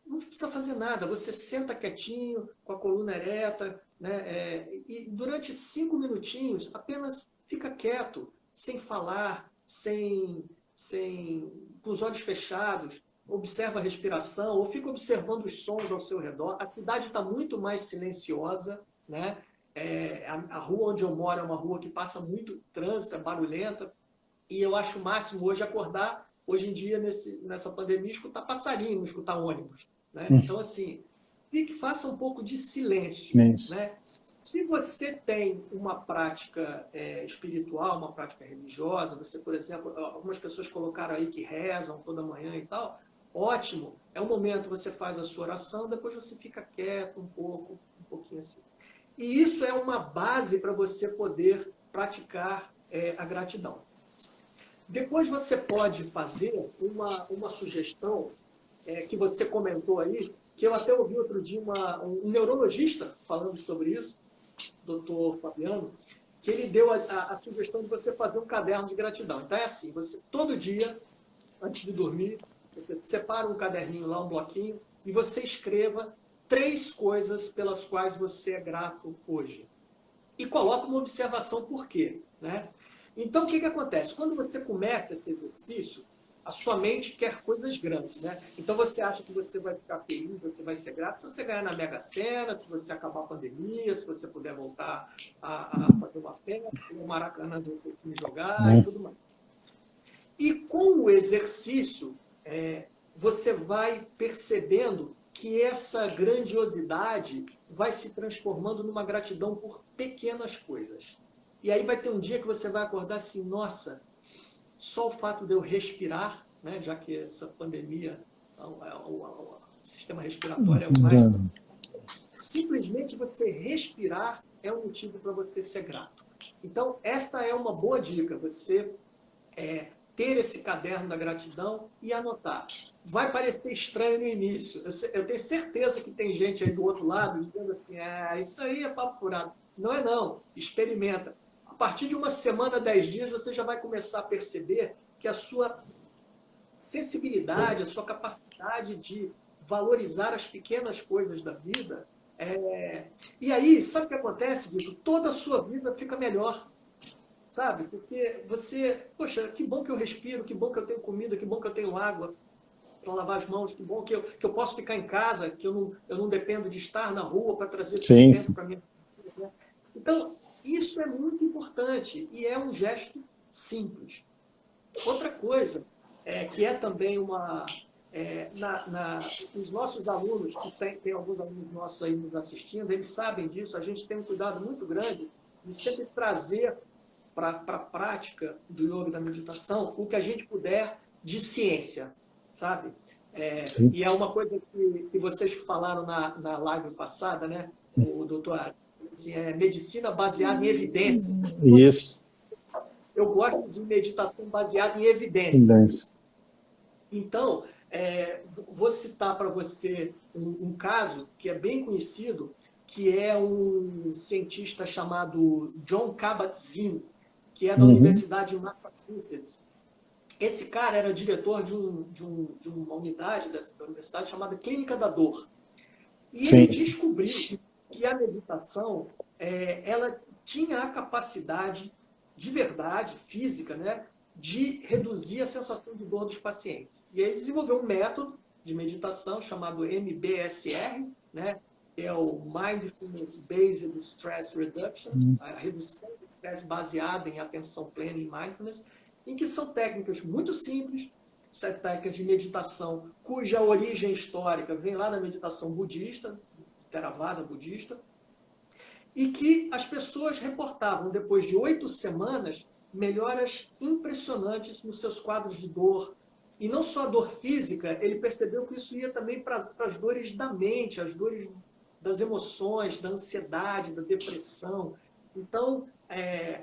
não precisa fazer nada. Você senta quietinho, com a coluna ereta, né? E durante 5 minutinhos, apenas fica quieto, sem falar, com os olhos fechados. observa a respiração, ou fica observando os sons ao seu redor. A cidade está muito mais silenciosa, né? A rua onde eu moro é uma rua que passa muito trânsito, é barulhenta, e eu acho o máximo hoje acordar, hoje em dia, nessa pandemia, escutar passarinho, escutar ônibus, né? Então, assim, faça um pouco de silêncio, né? Se você tem uma prática espiritual, uma prática religiosa, você, por exemplo, algumas pessoas colocaram aí que rezam toda manhã e tal, ótimo, é um momento, você faz a sua oração, depois você fica quieto um pouquinho assim. E isso é uma base para você poder praticar a gratidão. Depois você pode fazer uma sugestão que você comentou aí, que eu até ouvi outro dia um neurologista falando sobre isso, doutor Fabiano, que ele deu a sugestão de você fazer um caderno de gratidão. Então é assim, você todo dia, antes de dormir, você separa um caderninho lá, um bloquinho, e você escreva 3 coisas pelas quais você é grato hoje. E coloca uma observação por quê, né? Então, o que acontece? Quando você começa esse exercício, a sua mente quer coisas grandes, né? Então, você acha que você vai ficar feliz, você vai ser grato se você ganhar na Mega Sena, se você acabar a pandemia, se você puder voltar a fazer uma festa, no Maracanã você me jogar e tudo mais. E com o exercício, você vai percebendo que essa grandiosidade vai se transformando numa gratidão por pequenas coisas. E aí vai ter um dia que você vai acordar assim, nossa, só o fato de eu respirar, né, já que essa pandemia, o sistema respiratório é o mais... Simplesmente você respirar é um motivo para você ser grato. Então, essa é uma boa dica, você ter esse caderno da gratidão e anotar. Vai parecer estranho no início. Eu tenho certeza que tem gente aí do outro lado dizendo assim, isso aí é papo furado. Não é não, experimenta. A partir de uma semana, 10 dias, você já vai começar a perceber que a sua sensibilidade, a sua capacidade de valorizar as pequenas coisas da vida. E aí, sabe o que acontece, Vitor? Toda a sua vida fica melhor. Sabe? Porque você, poxa, que bom que eu respiro, que bom que eu tenho comida, que bom que eu tenho água para lavar as mãos, que bom que eu posso ficar em casa, que eu não dependo de estar na rua para trazer sustento para minha família. Então, isso é muito importante e é um gesto simples. Outra coisa, que é também os nossos alunos, que tem alguns alunos nossos aí nos assistindo, eles sabem disso, a gente tem um cuidado muito grande de sempre trazer para a prática do yoga e da meditação o que a gente puder de ciência, sabe? E é uma coisa que vocês falaram na live passada, né? O doutor, assim, medicina baseada em evidência. Isso. Eu gosto de meditação baseada em evidência. Então, vou citar para você um caso que é bem conhecido, que é um cientista chamado John Kabat-Zinn, que é da Universidade de Massachusetts. Esse cara era diretor de uma unidade da universidade chamada Clínica da Dor. E ele descobriu que a meditação ela tinha a capacidade de verdade, física, né, de reduzir a sensação de dor dos pacientes. E ele desenvolveu um método de meditação chamado MBSR, né, que é o Mindfulness Based Stress Reduction, a redução do estresse baseada em atenção plena e mindfulness, em que são técnicas muito simples, técnicas de meditação cuja origem histórica vem lá da meditação budista, Theravada budista, e que as pessoas reportavam, depois de 8 semanas, melhoras impressionantes nos seus quadros de dor. E não só a dor física, ele percebeu que isso ia também para as dores da mente, as dores das emoções, da ansiedade, da depressão. Então,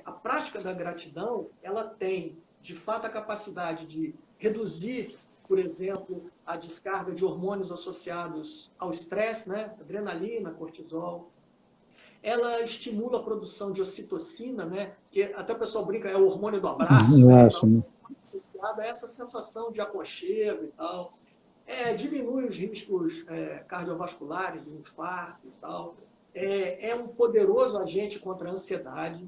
a prática da gratidão, ela tem, de fato, a capacidade de reduzir, por exemplo, a descarga de hormônios associados ao estresse, né? Adrenalina, cortisol. Ela estimula a produção de ocitocina, né? Que até o pessoal brinca, é o hormônio do abraço, né? Então, associado a essa sensação de aconchego e tal. Diminui os riscos cardiovasculares, de infarto e tal. É um poderoso agente contra a ansiedade,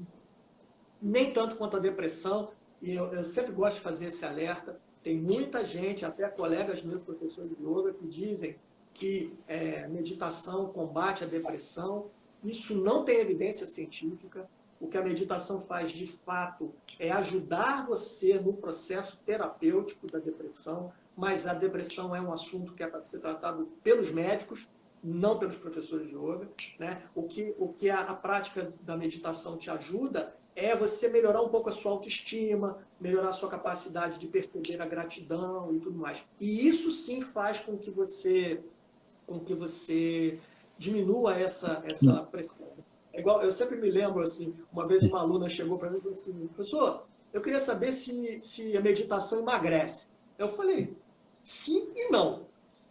nem tanto quanto a depressão, e eu sempre gosto de fazer esse alerta. Tem muita gente, até colegas meus, professores de yoga, que dizem que meditação combate a depressão. Isso não tem evidência científica. O que a meditação faz, de fato, é ajudar você no processo terapêutico da depressão, mas a depressão é um assunto que é para ser tratado pelos médicos, não pelos professores de yoga, né? O que a prática da meditação te ajuda é você melhorar um pouco a sua autoestima, melhorar a sua capacidade de perceber a gratidão e tudo mais. E isso sim faz com que você diminua essa pressão. É igual, eu sempre me lembro, assim, uma vez uma aluna chegou para mim e falou assim, professor, eu queria saber se a meditação emagrece. Eu falei, sim e não.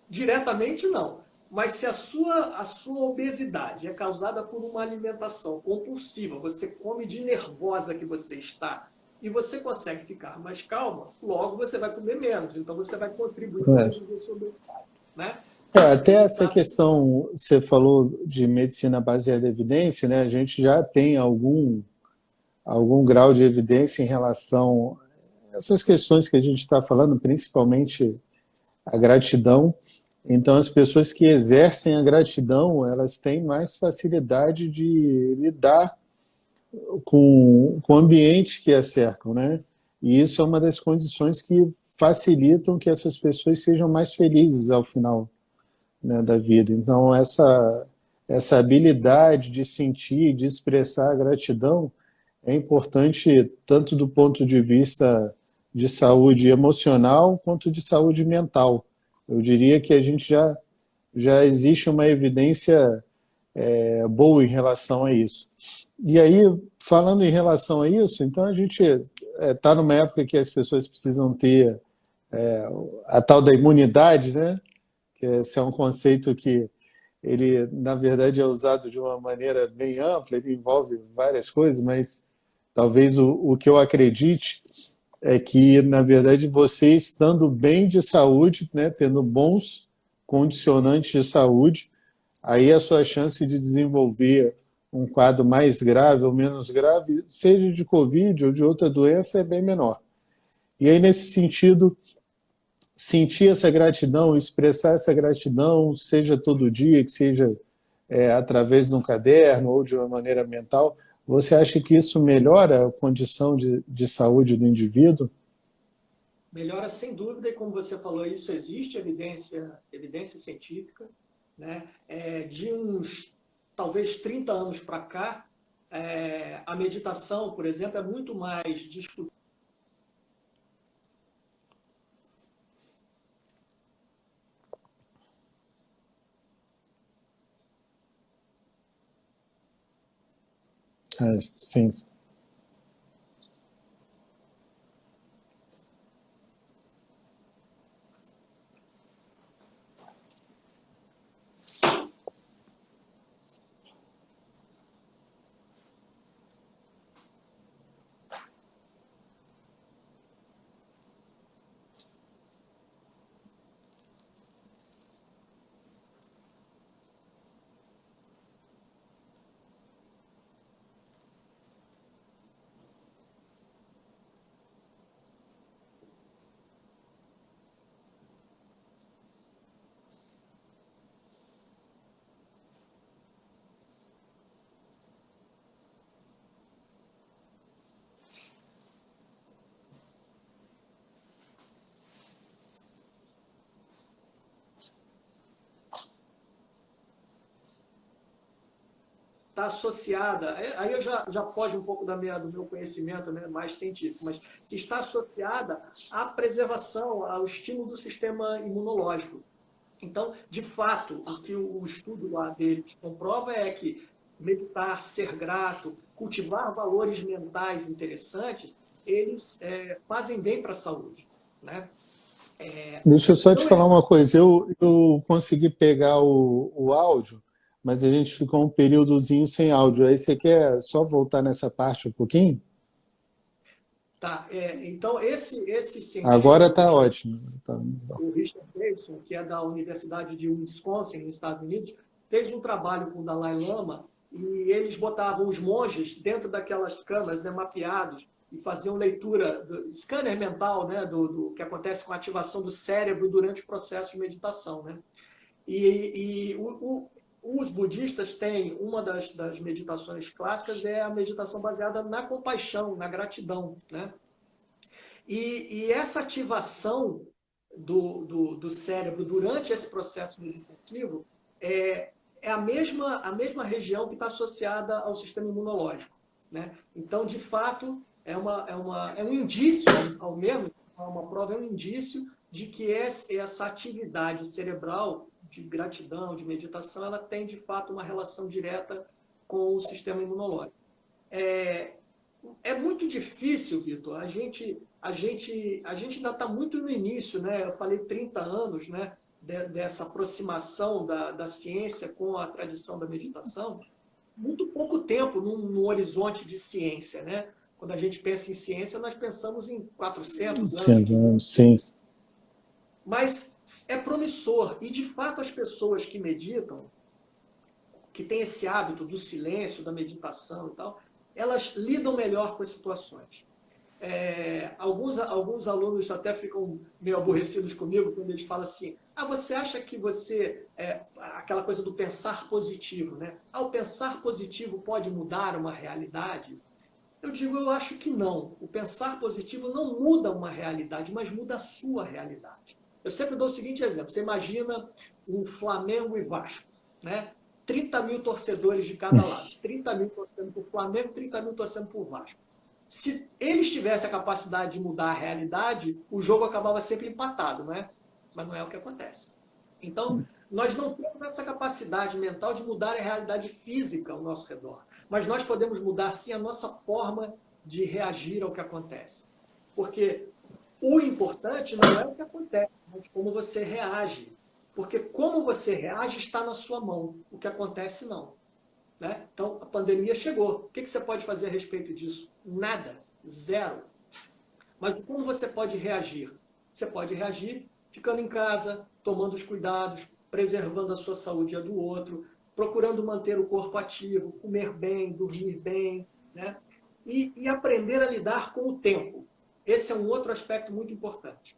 Diretamente não. Mas se a sua obesidade é causada por uma alimentação compulsiva, você come de nervosa que você está, e você consegue ficar mais calma, logo você vai comer menos. Então você vai contribuir para reduzir a sua obesidade, né? Até essa questão, você falou de medicina baseada em evidência, né? A gente já tem algum grau de evidência em relação a essas questões que a gente está falando, principalmente a gratidão. Então, as pessoas que exercem a gratidão, elas têm mais facilidade de lidar com o ambiente que as cercam, né? E isso é uma das condições que facilitam que essas pessoas sejam mais felizes ao final, né, da vida. Então, essa habilidade de sentir, de expressar a gratidão é importante tanto do ponto de vista de saúde emocional quanto de saúde mental. Eu diria que a gente já existe uma evidência boa em relação a isso. E aí, falando em relação a isso, então a gente está numa época que as pessoas precisam ter a tal da imunidade, né? Que esse é um conceito que ele, na verdade, é usado de uma maneira bem ampla, ele envolve várias coisas, mas talvez o que eu acredite é que, na verdade, você estando bem de saúde, né, tendo bons condicionantes de saúde, aí a sua chance de desenvolver um quadro mais grave ou menos grave, seja de Covid ou de outra doença, é bem menor. E aí, nesse sentido, sentir essa gratidão, expressar essa gratidão, seja todo dia, que seja através de um caderno ou de uma maneira mental, você acha que isso melhora a condição de saúde do indivíduo? Melhora sem dúvida, e como você falou, isso existe evidência científica, né? De uns, talvez, 30 anos para cá, a meditação, por exemplo, é muito mais discutida. Sim. Está associada, aí eu já foge um pouco do meu conhecimento, né, mais científico, mas que está associada à preservação, ao estímulo do sistema imunológico. Então, de fato, o que o estudo lá deles comprova é que meditar, ser grato, cultivar valores mentais interessantes, eles fazem bem para a saúde, né? Deixa eu só te falar uma coisa. Eu consegui pegar o áudio, mas a gente ficou um períodozinho sem áudio. Aí você quer só voltar nessa parte um pouquinho? Tá, então esse cientista... Agora está ótimo. Tá. O Richard Davidson, que é da Universidade de Wisconsin, nos Estados Unidos, fez um trabalho com o Dalai Lama e eles botavam os monges dentro daquelas câmaras, né, mapeados, e fazer uma leitura, scanner mental, né, do que acontece com a ativação do cérebro durante o processo de meditação, né? Os budistas têm, uma das meditações clássicas é a meditação baseada na compaixão, na gratidão, né? E essa ativação do cérebro durante esse processo meditativo é a mesma região que está associada ao sistema imunológico, né? Então, de fato, é um indício, ao menos, uma prova, é um indício de que essa atividade cerebral de gratidão, de meditação, ela tem, de fato, uma relação direta com o sistema imunológico. É muito difícil, Vitor, a gente ainda está muito no início, né? Eu falei 30 anos, né? Dessa aproximação da ciência com a tradição da meditação, muito pouco tempo no horizonte de ciência, né? Quando a gente pensa em ciência, nós pensamos em 400 anos. Sim. Mas é promissor. E, de fato, as pessoas que meditam, que têm esse hábito do silêncio, da meditação e tal, elas lidam melhor com as situações. Alguns alunos até ficam meio aborrecidos comigo quando eles falam assim: você acha que você... aquela coisa do pensar positivo, né? O pensar positivo pode mudar uma realidade? Eu digo, eu acho que não. O pensar positivo não muda uma realidade, mas muda a sua realidade. Eu sempre dou o seguinte exemplo. Você imagina um Flamengo e Vasco, né? 30 mil torcedores de cada lado. 30 mil torcendo para o Flamengo, 30 mil torcendo para o Vasco. Se eles tivessem a capacidade de mudar a realidade, o jogo acabava sempre empatado, né? Mas não é o que acontece. Então, nós não temos essa capacidade mental de mudar a realidade física ao nosso redor. Mas nós podemos mudar, sim, a nossa forma de reagir ao que acontece. Porque o importante não é o que acontece, mas como você reage. Porque como você reage está na sua mão. O que acontece, não. Né? Então, a pandemia chegou. O que você pode fazer a respeito disso? Nada. Zero. Mas como você pode reagir? Você pode reagir ficando em casa, tomando os cuidados, preservando a sua saúde e a do outro, procurando manter o corpo ativo, comer bem, dormir bem, né? E aprender a lidar com o tempo. Esse é um outro aspecto muito importante.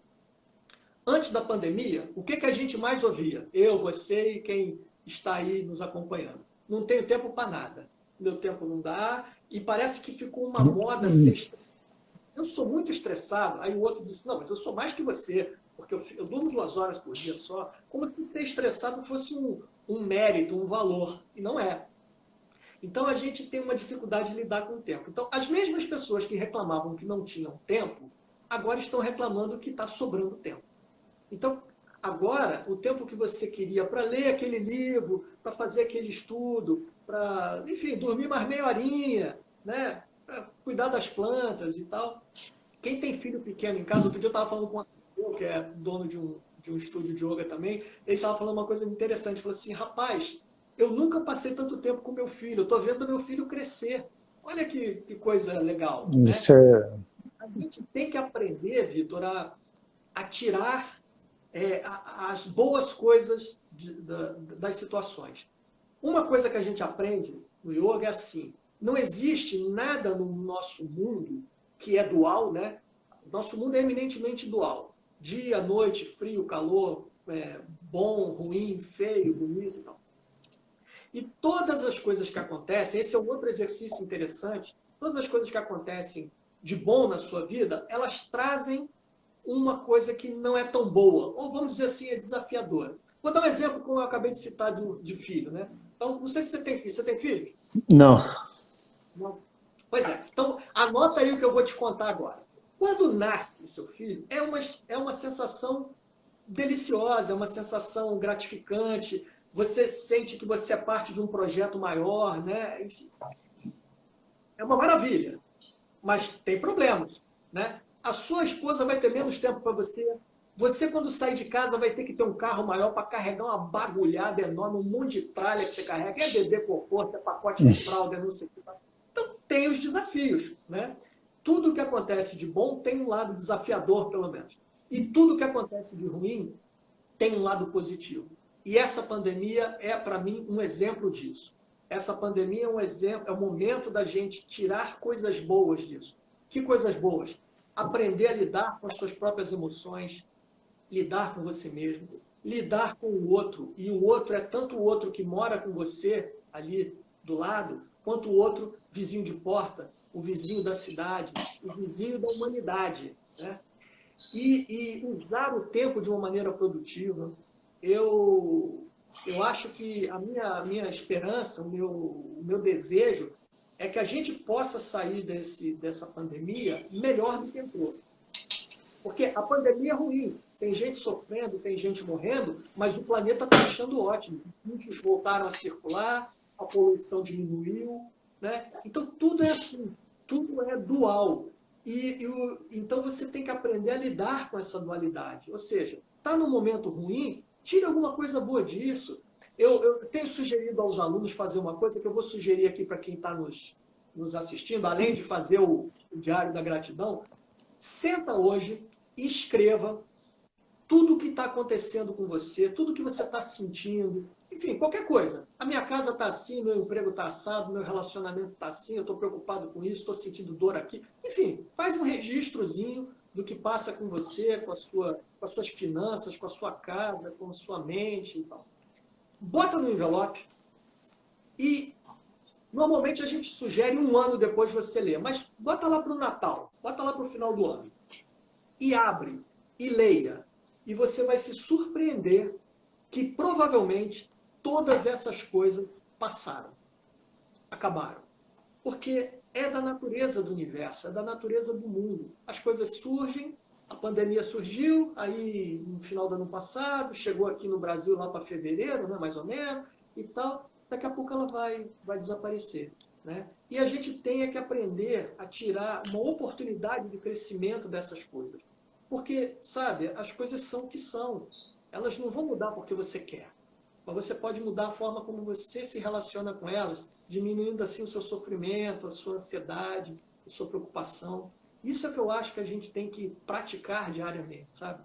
Antes da pandemia, o que a gente mais ouvia? Eu, você e quem está aí nos acompanhando. Não tenho tempo para nada. Meu tempo não dá. E parece que ficou uma moda ser estressado. Eu sou muito estressado. Aí o outro disse, não, mas eu sou mais que você, porque eu durmo 2 horas por dia só. Como se ser estressado fosse um mérito, um valor. E não é. Então, a gente tem uma dificuldade de lidar com o tempo. Então, as mesmas pessoas que reclamavam que não tinham tempo, agora estão reclamando que está sobrando tempo. Então, agora, o tempo que você queria para ler aquele livro, para fazer aquele estudo, para, enfim, dormir mais meia horinha, né? Para cuidar das plantas e tal. Quem tem filho pequeno em casa, outro dia eu estava falando com um amigo, que é dono de um estúdio de yoga também, ele estava falando uma coisa interessante, ele falou assim, rapaz, eu nunca passei tanto tempo com meu filho, eu estou vendo meu filho crescer. Olha que coisa legal. Né? Isso é... A gente tem que aprender, Vitor, a tirar as boas coisas das situações. Uma coisa que a gente aprende no yoga é assim, não existe nada no nosso mundo que é dual, né? Nosso mundo é eminentemente dual. Dia, noite, frio, calor, bom, ruim, feio, bonito e tal. E todas as coisas que acontecem, esse é um outro exercício interessante, todas as coisas que acontecem de bom na sua vida, elas trazem uma coisa que não é tão boa, ou vamos dizer assim, é desafiadora. Vou dar um exemplo, como eu acabei de citar, de filho, né? Então, não sei se você tem filho. Você tem filho? Não. Não. Pois é. Então, anota aí o que eu vou te contar agora. Quando nasce o seu filho, é uma sensação deliciosa, é uma sensação gratificante, você sente que você é parte de um projeto maior, né? Enfim, é uma maravilha, mas tem problemas, né? A sua esposa vai ter menos tempo para você. Você, quando sair de casa, vai ter que ter um carro maior para carregar uma bagulhada enorme, um monte de tralha que você carrega. É bebê cocô, é pacote de fralda, não sei o que. Então, tem os desafios, né? Tudo que acontece de bom tem um lado desafiador, pelo menos. E tudo que acontece de ruim tem um lado positivo. E essa pandemia é, para mim, um exemplo disso. Essa pandemia é um exemplo, é o momento da gente tirar coisas boas disso. Que coisas boas. Aprender a lidar com as suas próprias emoções, lidar com você mesmo, lidar com o outro. E o outro é tanto o outro que mora com você ali do lado, quanto o outro vizinho de porta, o vizinho da cidade, o vizinho da humanidade, né? E usar o tempo de uma maneira produtiva. Eu acho que a minha esperança, o meu desejo é que a gente possa sair dessa pandemia melhor do que entrou. Porque a pandemia é ruim, tem gente sofrendo, tem gente morrendo, mas o planeta está achando ótimo. Os bichos voltaram a circular, a poluição diminuiu, né? Então tudo é assim, tudo é dual. Então você tem que aprender a lidar com essa dualidade. Ou seja, está num momento ruim, tire alguma coisa boa disso. Eu tenho sugerido aos alunos fazer uma coisa que eu vou sugerir aqui para quem está nos assistindo, além de fazer o Diário da Gratidão. Senta hoje e escreva tudo o que está acontecendo com você, tudo que você está sentindo, enfim, qualquer coisa. A minha casa está assim, meu emprego está assado, meu relacionamento está assim, eu estou preocupado com isso, estou sentindo dor aqui. Enfim, faz um registrozinho do que passa com você, com as suas finanças, com a sua casa, com a sua mente e tal. Bota no envelope e normalmente a gente sugere 1 ano depois você ler, mas bota lá para o Natal, bota lá para o final do ano. E abre, e leia. E você vai se surpreender que provavelmente todas essas coisas passaram, acabaram. Porque é da natureza do universo, é da natureza do mundo. As coisas surgem, a pandemia surgiu, aí no final do ano passado, chegou aqui no Brasil lá para fevereiro, né, mais ou menos, e tal. Daqui a pouco ela vai desaparecer, né? E a gente tem que aprender a tirar uma oportunidade de crescimento dessas coisas. Porque, sabe, as coisas são o que são. Elas não vão mudar porque você quer. Mas você pode mudar a forma como você se relaciona com elas, diminuindo assim o seu sofrimento, a sua ansiedade, a sua preocupação. Isso é que eu acho que a gente tem que praticar diariamente, sabe?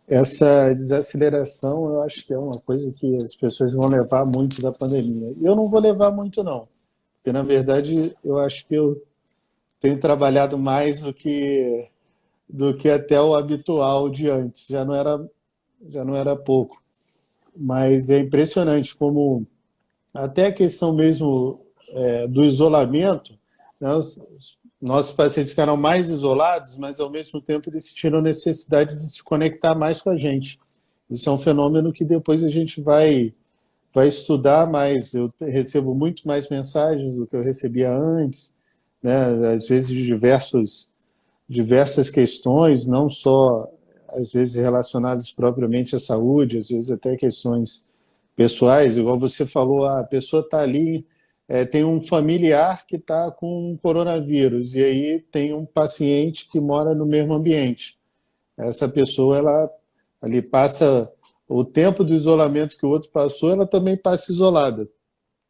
Essa desaceleração, eu acho que é uma coisa que as pessoas vão levar muito da pandemia. E eu não vou levar muito, não. Porque, na verdade, eu acho que eu tenho trabalhado mais do que até o habitual de antes. Já não era pouco. Mas é impressionante como até a questão mesmo do isolamento, né, os nossos pacientes ficaram mais isolados, mas ao mesmo tempo eles sentiram necessidade de se conectar mais com a gente. Isso é um fenômeno que depois a gente vai estudar mais. Eu recebo muito mais mensagens do que eu recebia antes, né? Às vezes de diversas questões, não só às vezes relacionadas propriamente à saúde, às vezes até questões pessoais, igual você falou, a pessoa está ali, tem um familiar que está com coronavírus, e aí tem um paciente que mora no mesmo ambiente. Essa pessoa, ela ali passa o tempo do isolamento que o outro passou, ela também passa isolada,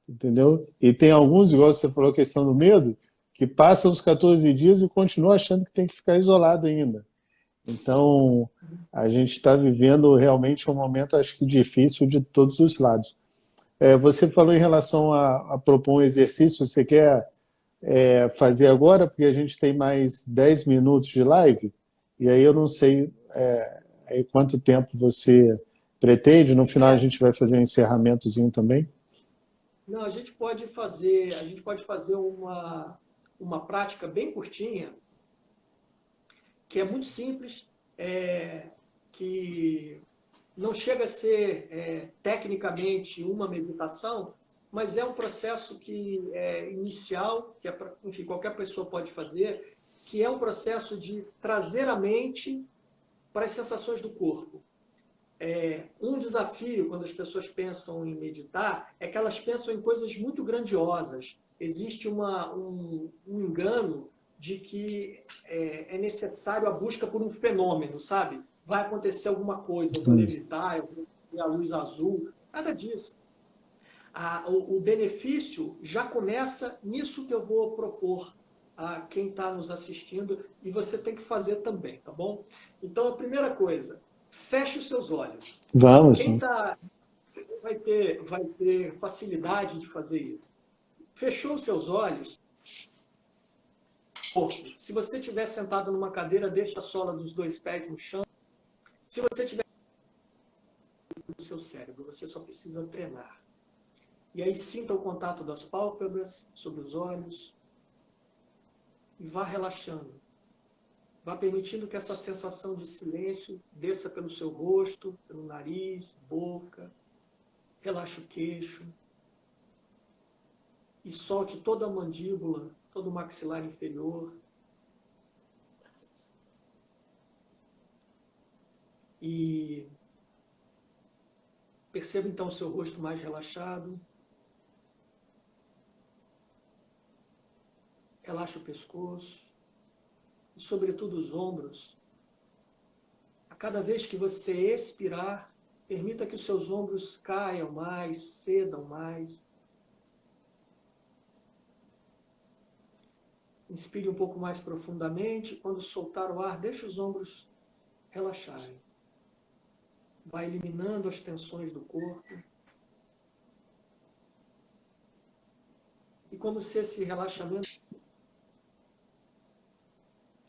entendeu? E tem alguns, igual você falou, a questão do medo, que passam os 14 dias e continuam achando que tem que ficar isolado ainda. Então, a gente está vivendo realmente um momento, acho que difícil de todos os lados. Você falou em relação a propor um exercício, você quer fazer agora, porque a gente tem mais 10 minutos de live, e aí eu não sei quanto tempo você pretende, no final a gente vai fazer um encerramentozinho também. Não, a gente pode fazer uma prática bem curtinha, que é muito simples, que não chega a ser tecnicamente uma meditação, mas é um processo que é inicial, que enfim, qualquer pessoa pode fazer, que é um processo de trazer a mente para as sensações do corpo. Um desafio, quando as pessoas pensam em meditar, é que elas pensam em coisas muito grandiosas. Existe um engano de que é necessário a busca por um fenômeno, sabe? Vai acontecer alguma coisa, eu vou levitar, eu vou ver a luz azul, nada disso. O benefício já começa nisso que eu vou propor a quem está nos assistindo, e você tem que fazer também, tá bom? Então, a primeira coisa, feche os seus olhos. Vamos. Quem vai ter facilidade de fazer isso. Fechou os seus olhos. Se você estiver sentado numa cadeira, deixa a sola dos 2 pés no chão. Se você estiver no seu cérebro, você só precisa treinar. E aí sinta o contato das pálpebras sobre os olhos e vá relaxando. Vá permitindo que essa sensação de silêncio desça pelo seu rosto, pelo nariz, boca. Relaxe o queixo. E solte toda a mandíbula, todo o maxilar inferior. E perceba então o seu rosto mais relaxado. Relaxe o pescoço. E sobretudo os ombros. A cada vez que você expirar, permita que os seus ombros caiam mais, cedam mais. Inspire um pouco mais profundamente. Quando soltar o ar, deixe os ombros relaxarem. Vai eliminando as tensões do corpo. E como se esse relaxamento...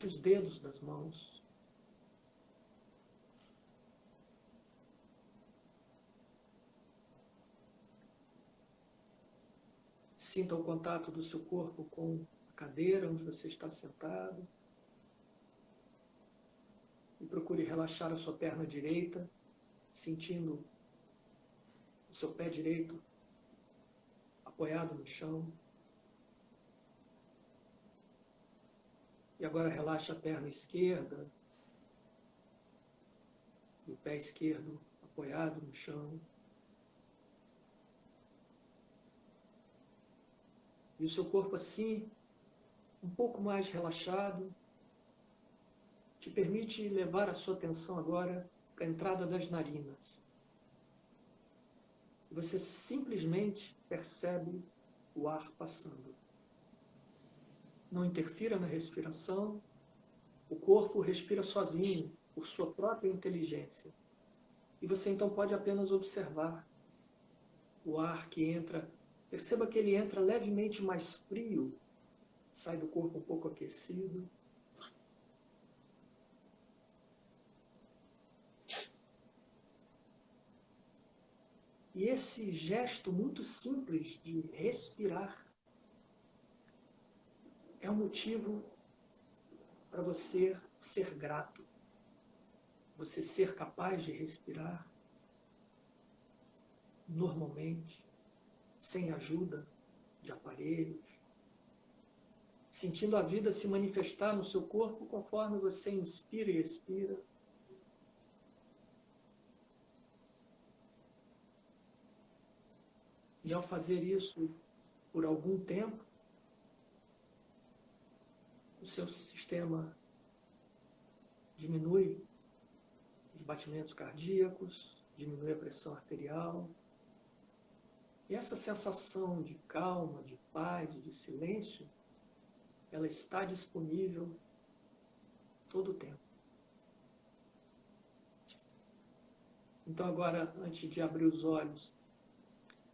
os dedos das mãos. Sinta o contato do seu corpo com a cadeira onde você está sentado. E procure relaxar a sua perna direita, sentindo o seu pé direito apoiado no chão. E agora relaxa a perna esquerda e o pé esquerdo apoiado no chão. E o seu corpo assim, um pouco mais relaxado, te permite levar a sua atenção agora para a entrada das narinas. E você simplesmente percebe o ar passando. Não interfira na respiração, o corpo respira sozinho, por sua própria inteligência. E você então pode apenas observar o ar que entra. Perceba que ele entra levemente mais frio, sai do corpo um pouco aquecido. E esse gesto muito simples de respirar é um motivo para você ser grato. Você ser capaz de respirar normalmente, sem ajuda de aparelhos, sentindo a vida se manifestar no seu corpo conforme você inspira e expira. E ao fazer isso por algum tempo, o seu sistema diminui os batimentos cardíacos, diminui a pressão arterial. E essa sensação de calma, de paz, de silêncio, ela está disponível todo o tempo. Então agora, antes de abrir os olhos,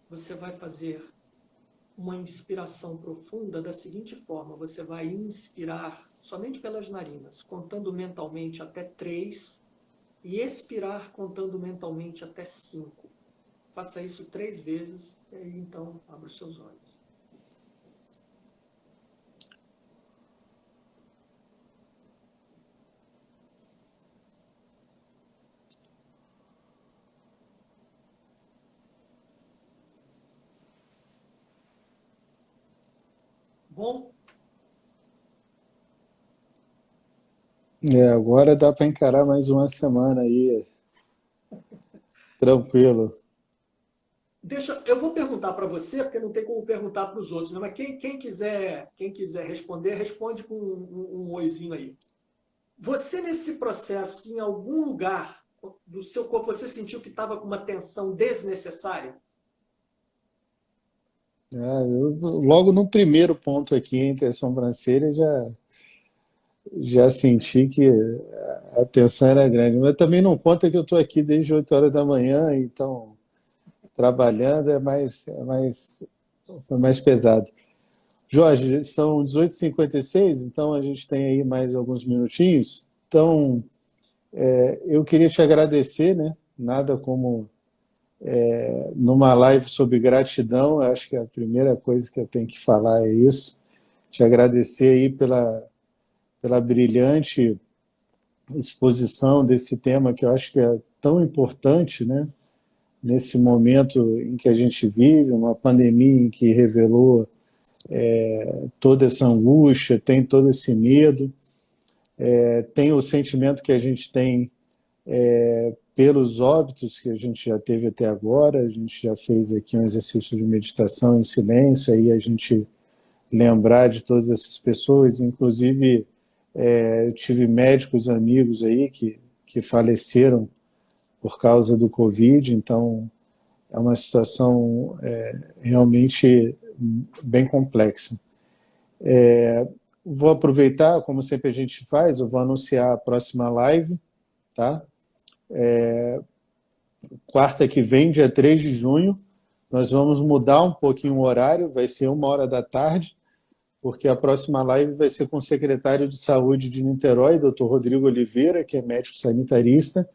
você vai fazer uma inspiração profunda da seguinte forma: você vai inspirar somente pelas narinas, contando mentalmente até 3, e expirar contando mentalmente até 5. Faça isso 3 vezes, e aí então abra os seus olhos. Bom? Agora dá para encarar mais uma semana aí, tranquilo. Eu vou perguntar para você, porque não tem como perguntar para os outros, né? Mas quem quiser responder, responde com um oizinho aí. Você, nesse processo, em algum lugar do seu corpo, você sentiu que estava com uma tensão desnecessária? Logo no primeiro ponto aqui, entre a sobrancelha, já senti que a tensão era grande. Mas também não conta que eu estou aqui desde 8 horas da manhã, então trabalhando foi mais pesado. Jorge, são 18h56, então a gente tem aí mais alguns minutinhos. Então, eu queria te agradecer, né? Nada como numa live sobre gratidão, eu acho que a primeira coisa que eu tenho que falar é isso. Te agradecer aí pela brilhante exposição desse tema que eu acho que é tão importante, né? Nesse momento em que a gente vive, uma pandemia em que revelou toda essa angústia, tem todo esse medo, tem o sentimento que a gente tem pelos óbitos que a gente já teve até agora. A gente já fez aqui um exercício de meditação em silêncio, aí a gente lembrar de todas essas pessoas, inclusive eu tive médicos amigos aí que faleceram por causa do Covid, então é uma situação realmente bem complexa. Vou aproveitar, como sempre a gente faz, eu vou anunciar a próxima live, tá? Quarta que vem, dia 3 de junho, nós vamos mudar um pouquinho o horário, vai ser 13h, porque a próxima live vai ser com o secretário de Saúde de Niterói, Dr. Rodrigo Oliveira, que é médico sanitarista,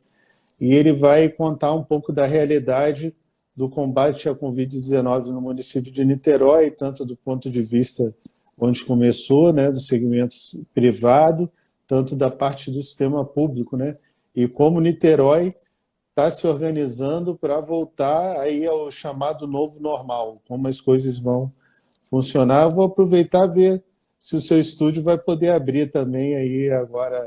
e ele vai contar um pouco da realidade do combate à Covid-19 no município de Niterói, tanto do ponto de vista onde começou, né, do segmento privado, tanto da parte do sistema público, né, e como Niterói está se organizando para voltar aí ao chamado novo normal, como as coisas vão funcionar. Vou aproveitar e ver se o seu estúdio vai poder abrir também aí agora.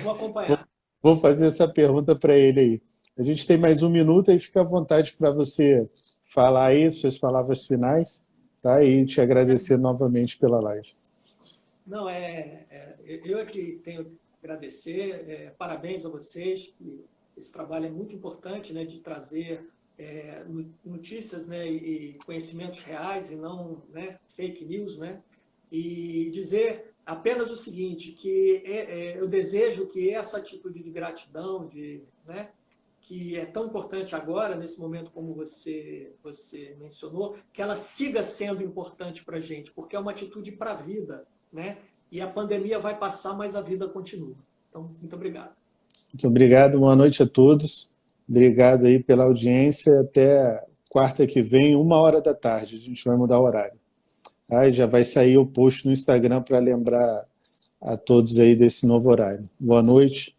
Vou acompanhar. Vou fazer essa pergunta para ele aí. A gente tem mais um minuto e fica à vontade para você falar aí suas palavras finais, tá? E te agradecer novamente pela live. Não, eu é que tenho que agradecer. Parabéns a vocês. Esse trabalho é muito importante, né, de trazer notícias, né, e conhecimentos reais e não, né, fake news, né? E dizer apenas o seguinte, que eu desejo que essa atitude de gratidão, né, que é tão importante agora, nesse momento como você mencionou, que ela siga sendo importante para a gente, porque é uma atitude para a vida, né? E a pandemia vai passar, mas a vida continua. Então, muito obrigado. Muito obrigado, boa noite a todos. Obrigado aí pela audiência. Até quarta que vem, 13h. A gente vai mudar o horário. Aí já vai sair o post no Instagram para lembrar a todos aí desse novo horário. Boa noite.